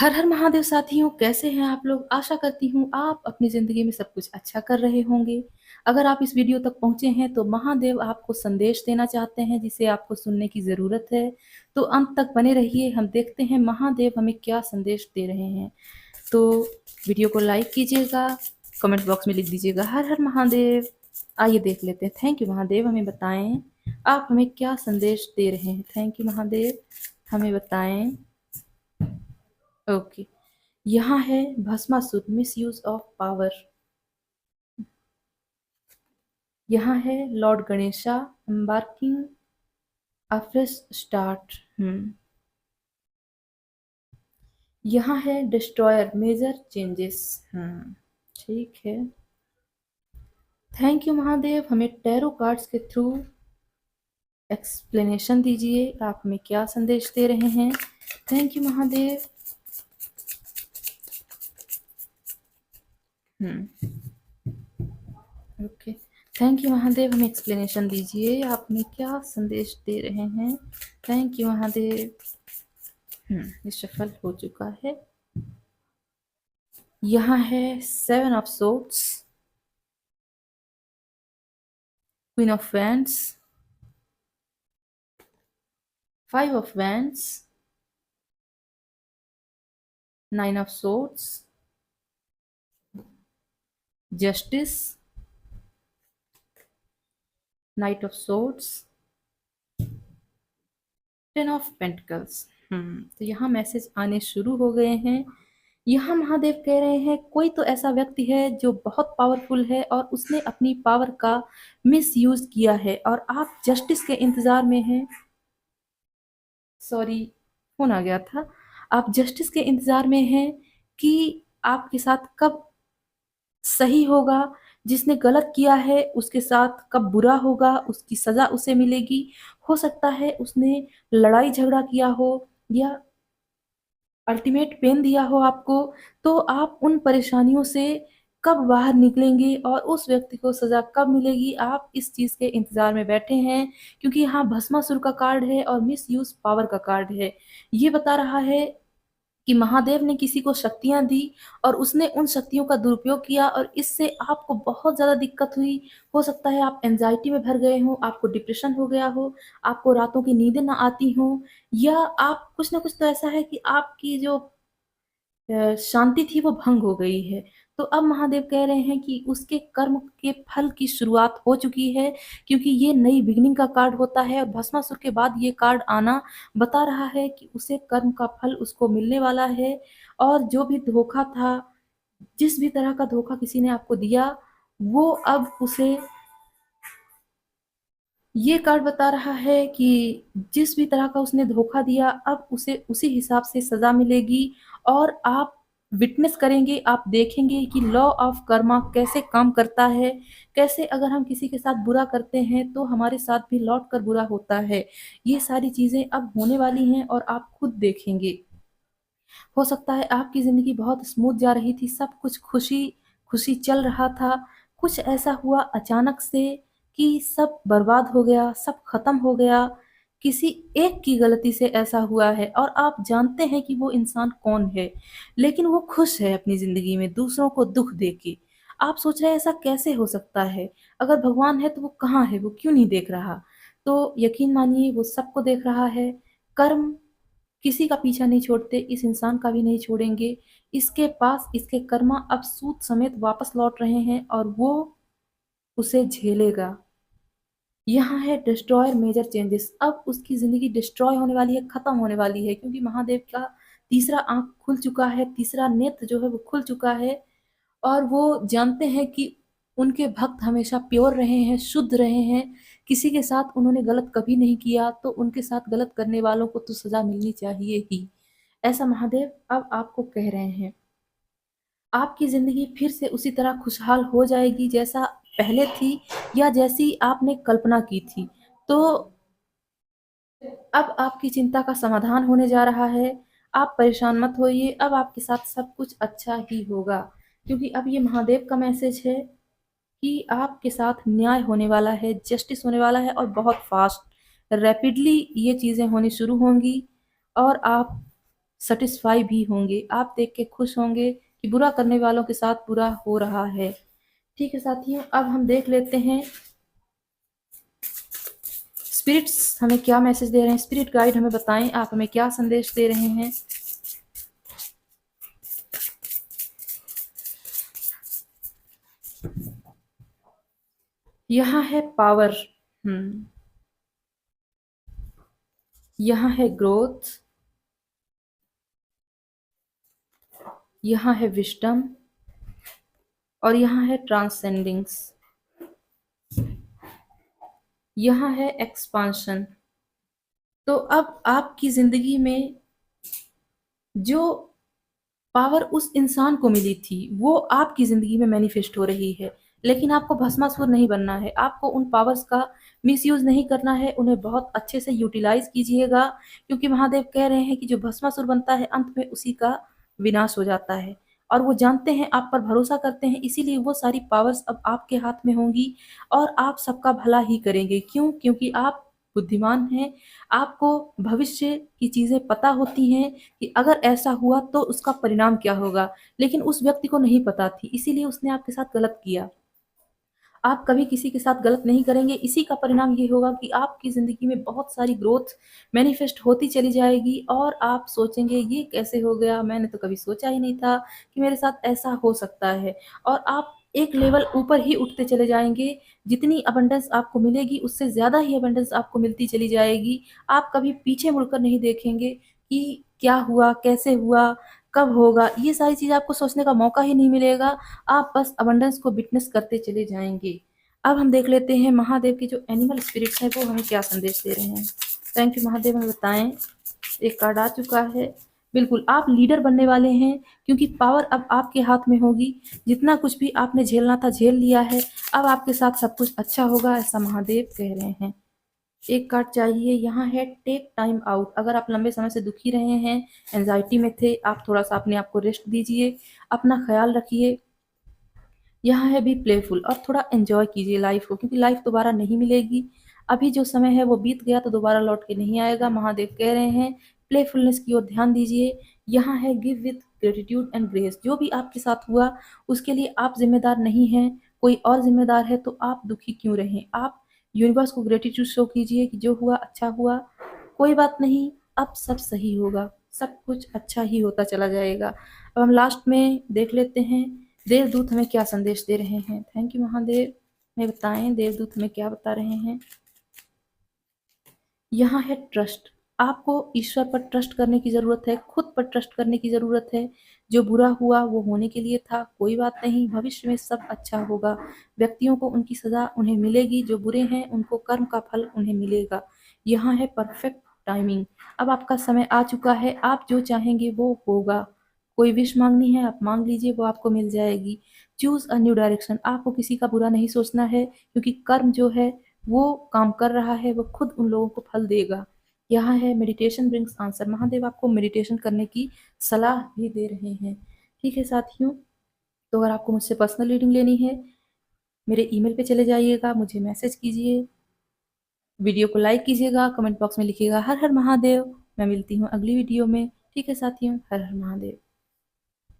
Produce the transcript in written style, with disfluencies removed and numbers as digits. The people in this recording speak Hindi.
हर हर महादेव साथियों, कैसे हैं आप लोग? आशा करती हूँ आप अपनी ज़िंदगी में सब कुछ अच्छा कर रहे होंगे। अगर आप इस वीडियो तक पहुँचे हैं तो महादेव आपको संदेश देना चाहते हैं जिसे आपको सुनने की ज़रूरत है। तो अंत तक बने रहिए, हम देखते हैं महादेव हमें क्या संदेश दे रहे हैं। तो वीडियो को लाइक कीजिएगा, कमेंट बॉक्स में लिख दीजिएगा हर हर महादेव। आइए देख लेते हैं। थैंक यू महादेव, हमें बताएँ आप हमें क्या संदेश दे रहे हैं। थैंक यू महादेव, हमें बताएँ। ओके, यहाँ है भस्मासुर, मिसयूज ऑफ पावर। यहाँ है लॉर्ड गणेशा, एम्बार्किंग अ फ्रेश स्टार्ट। यहाँ है डिस्ट्रॉयर, मेजर चेंजेस। ठीक है। थैंक यू महादेव, हमें टैरो कार्ड्स के थ्रू एक्सप्लेनेशन दीजिए, आप हमें क्या संदेश दे रहे हैं। Thank you Mahadev. Okay, thank you Mahadev, हमें एक्सप्लेनेशन दीजिए, आप हमें क्या संदेश दे रहे हैं। Thank you Mahadev. ये सफल हो चुका है। यहाँ है 7 of swords, queen of wands, 5 of wands, 9 of swords, justice, night of swords, 10 of pentacles. तो यहाँ मैसेज आने शुरू हो गए हैं। यहाँ महादेव कह रहे हैं कोई तो ऐसा व्यक्ति है जो बहुत पावरफुल है और उसने अपनी पावर का मिस यूज किया है और आप जस्टिस के इंतजार में हैं। सॉरी, फोन आ गया था। आप जस्टिस के इंतजार में हैं कि आपके साथ कब सही होगा, जिसने गलत किया है उसके साथ कब बुरा होगा, उसकी सजा उसे मिलेगी। हो सकता है उसने लड़ाई झगड़ा किया हो या अल्टीमेट पेन दिया हो आपको। तो आप उन परेशानियों से कब बाहर निकलेंगे और उस व्यक्ति को सजा कब मिलेगी, आप इस चीज के इंतजार में बैठे हैं। क्योंकि यहाँ भस्मासुर का कार्ड है और मिस यूज पावर का कार्ड है। ये बता रहा है कि महादेव ने किसी को शक्तियां दी और उसने उन शक्तियों का दुरुपयोग किया और इससे आपको बहुत ज़्यादा दिक्कत हुई। हो सकता है आप एंजाइटी में भर गए हो, आपको डिप्रेशन हो गया हो, आपको रातों की नींदें ना आती हो, या आप कुछ ना कुछ तो ऐसा है कि आपकी जो शांति थी वो भंग हो गई है। तो अब महादेव कह रहे हैं कि उसके कर्म के फल की शुरुआत हो चुकी है, क्योंकि ये नई बिगनिंग का कार्ड होता है और भस्मासुर के बाद ये कार्ड आना बता रहा है कि उसे कर्म का फल उसको मिलने वाला है। और जो भी धोखा था, जिस भी तरह का धोखा किसी ने आपको दिया, वो अब उसे, ये कार्ड बता रहा है कि जिस भी तरह का उसने धोखा दिया अब उसे उसी हिसाब से सजा मिलेगी। और आप विटनेस करेंगे, आप देखेंगे कि लॉ ऑफ कर्मा कैसे काम करता है, कैसे अगर हम किसी के साथ बुरा करते हैं तो हमारे साथ भी लौट कर बुरा होता है। ये सारी चीजें अब होने वाली हैं और आप खुद देखेंगे। हो सकता है आपकी ज़िंदगी बहुत स्मूथ जा रही थी, सब कुछ खुशी खुशी चल रहा था, कुछ ऐसा हुआ अचानक से कि सब बर्बाद हो गया, सब खत्म हो गया। किसी एक की गलती से ऐसा हुआ है और आप जानते हैं कि वो इंसान कौन है, लेकिन वो खुश है अपनी ज़िंदगी में दूसरों को दुख देके। आप सोच रहे हैं ऐसा कैसे हो सकता है? अगर भगवान है तो वो कहाँ है, वो क्यों नहीं देख रहा? तो यकीन मानिए वो सबको देख रहा है। कर्म किसी का पीछा नहीं छोड़ते, इस इंसान का भी नहीं छोड़ेंगे। इसके पास इसके कर्मा अब सूद समेत वापस लौट रहे हैं और वो उसे झेलेगा। यहाँ है डिस्ट्रॉयर, मेजर चेंजेस। अब उसकी ज़िंदगी डिस्ट्रॉय होने वाली है, ख़त्म होने वाली है, क्योंकि महादेव का तीसरा आँख खुल चुका है, तीसरा नेत्र जो है वो खुल चुका है। और वो जानते हैं कि उनके भक्त हमेशा प्योर रहे हैं, शुद्ध रहे हैं, किसी के साथ उन्होंने गलत कभी नहीं किया, तो उनके साथ गलत करने वालों को तो सज़ा मिलनी चाहिए ही। ऐसा महादेव अब आपको कह रहे हैं। आपकी ज़िंदगी फिर से उसी तरह खुशहाल हो जाएगी जैसा पहले थी या जैसी आपने कल्पना की थी। तो अब आपकी चिंता का समाधान होने जा रहा है। आप परेशान मत होइए, अब आपके साथ सब कुछ अच्छा ही होगा, क्योंकि अब ये महादेव का मैसेज है कि आपके साथ न्याय होने वाला है, जस्टिस होने वाला है और बहुत फास्ट, रैपिडली ये चीज़ें होनी शुरू होंगी और आप सेटिस्फाई भी होंगे। आप देख के खुश होंगे कि बुरा करने वालों के साथ बुरा हो रहा है। ठीक है साथियों, अब हम देख लेते हैं स्पिरिट्स हमें क्या मैसेज दे रहे हैं। स्पिरिट गाइड हमें बताएं, आप हमें क्या संदेश दे रहे हैं। यहाँ है पावर, यहाँ है ग्रोथ, यहाँ है विजडम और यहाँ है ट्रांसेंडिंग्स, यहाँ है एक्सपांशन। तो अब आपकी जिंदगी में जो पावर उस इंसान को मिली थी वो आपकी जिंदगी में मैनिफेस्ट हो रही है, लेकिन आपको भस्मासुर नहीं बनना है। आपको उन पावर्स का मिसयूज नहीं करना है, उन्हें बहुत अच्छे से यूटिलाइज कीजिएगा, क्योंकि महादेव कह रहे हैं कि जो भस्मासुर बनता है अंत में उसी का विनाश हो जाता है। और वो जानते हैं, आप पर भरोसा करते हैं, इसीलिए वो सारी पावर्स अब आपके हाथ में होंगी और आप सबका भला ही करेंगे। क्यों? क्योंकि आप बुद्धिमान हैं, आपको भविष्य की चीजें पता होती हैं कि अगर ऐसा हुआ तो उसका परिणाम क्या होगा, लेकिन उस व्यक्ति को नहीं पता थी, इसीलिए उसने आपके साथ गलत किया। आप कभी किसी के साथ गलत नहीं करेंगे, इसी का परिणाम ये होगा कि आपकी ज़िंदगी में बहुत सारी ग्रोथ मैनिफेस्ट होती चली जाएगी और आप सोचेंगे ये कैसे हो गया, मैंने तो कभी सोचा ही नहीं था कि मेरे साथ ऐसा हो सकता है। और आप एक लेवल ऊपर ही उठते चले जाएंगे, जितनी अबंडेंस आपको मिलेगी उससे ज़्यादा ही अबंडेंस आपको मिलती चली जाएगी। आप कभी पीछे मुड़कर नहीं देखेंगे कि क्या हुआ, कैसे हुआ, कब होगा, ये सारी चीज़ आपको सोचने का मौका ही नहीं मिलेगा। आप बस अबंडेंस को विटनेस करते चले जाएंगे। अब हम देख लेते हैं महादेव के जो एनिमल स्पिरिट्स हैं वो हमें क्या संदेश दे रहे हैं। थैंक यू महादेव, हमें बताएं। एक कार्ड आ चुका है। बिल्कुल आप लीडर बनने वाले हैं, क्योंकि पावर अब आपके हाथ में होगी। जितना कुछ भी आपने झेलना था झेल लिया है, अब आपके साथ सब कुछ अच्छा होगा, ऐसा महादेव कह रहे हैं। एक कार्ड चाहिए, यहाँ है टेक टाइम आउट। अगर आप लंबे समय से दुखी रहे हैं, एंजाइटी में थे, आप थोड़ा सा अपने आप को रेस्ट दीजिए, अपना ख्याल रखिए। यहाँ है बी प्लेफुल, और थोड़ा एंजॉय कीजिए लाइफ को, क्योंकि लाइफ दोबारा नहीं मिलेगी। अभी जो समय है वो बीत गया तो दोबारा लौट के नहीं आएगा। महादेव कह रहे हैं प्लेफुलनेस की ओर ध्यान दीजिए। यहाँ है give with gratitude and grace. जो भी आपके साथ हुआ उसके लिए आप जिम्मेदार नहीं हैं, कोई और जिम्मेदार है, तो आप दुखी क्यों रहें। आप यूनिवर्स को ग्रेटिट्यूड शो कीजिए कि जो हुआ अच्छा हुआ, कोई बात नहीं, अब सब सही होगा, सब कुछ अच्छा ही होता चला जाएगा। अब हम लास्ट में देख लेते हैं देवदूत हमें क्या संदेश दे रहे हैं। थैंक यू महादेव, हमें बताएं देवदूत हमें क्या बता रहे हैं। यहाँ है ट्रस्ट। आपको ईश्वर पर ट्रस्ट करने की ज़रूरत है, खुद पर ट्रस्ट करने की ज़रूरत है। जो बुरा हुआ वो होने के लिए था, कोई बात नहीं, भविष्य में सब अच्छा होगा। व्यक्तियों को उनकी सज़ा उन्हें मिलेगी, जो बुरे हैं उनको कर्म का फल उन्हें मिलेगा। यहाँ है परफेक्ट टाइमिंग। अब आपका समय आ चुका है, आप जो चाहेंगे वो होगा। कोई विश मांगनी है आप मांग लीजिए, वो आपको मिल जाएगी। Choose a new direction. आपको किसी का बुरा नहीं सोचना है, क्योंकि कर्म जो है वो काम कर रहा है, वो खुद उन लोगों को फल देगा। यहाँ है मेडिटेशन ब्रिंग्स आंसर। महादेव आपको मेडिटेशन करने की सलाह भी दे रहे हैं। ठीक है साथियों, तो अगर आपको मुझसे पर्सनल रीडिंग लेनी है, मेरे ईमेल पे चले जाइएगा, मुझे मैसेज कीजिए, वीडियो को लाइक कीजिएगा, कमेंट बॉक्स में लिखिएगा हर हर महादेव। मैं मिलती हूँ अगली वीडियो में। ठीक है साथियों, हर हर महादेव।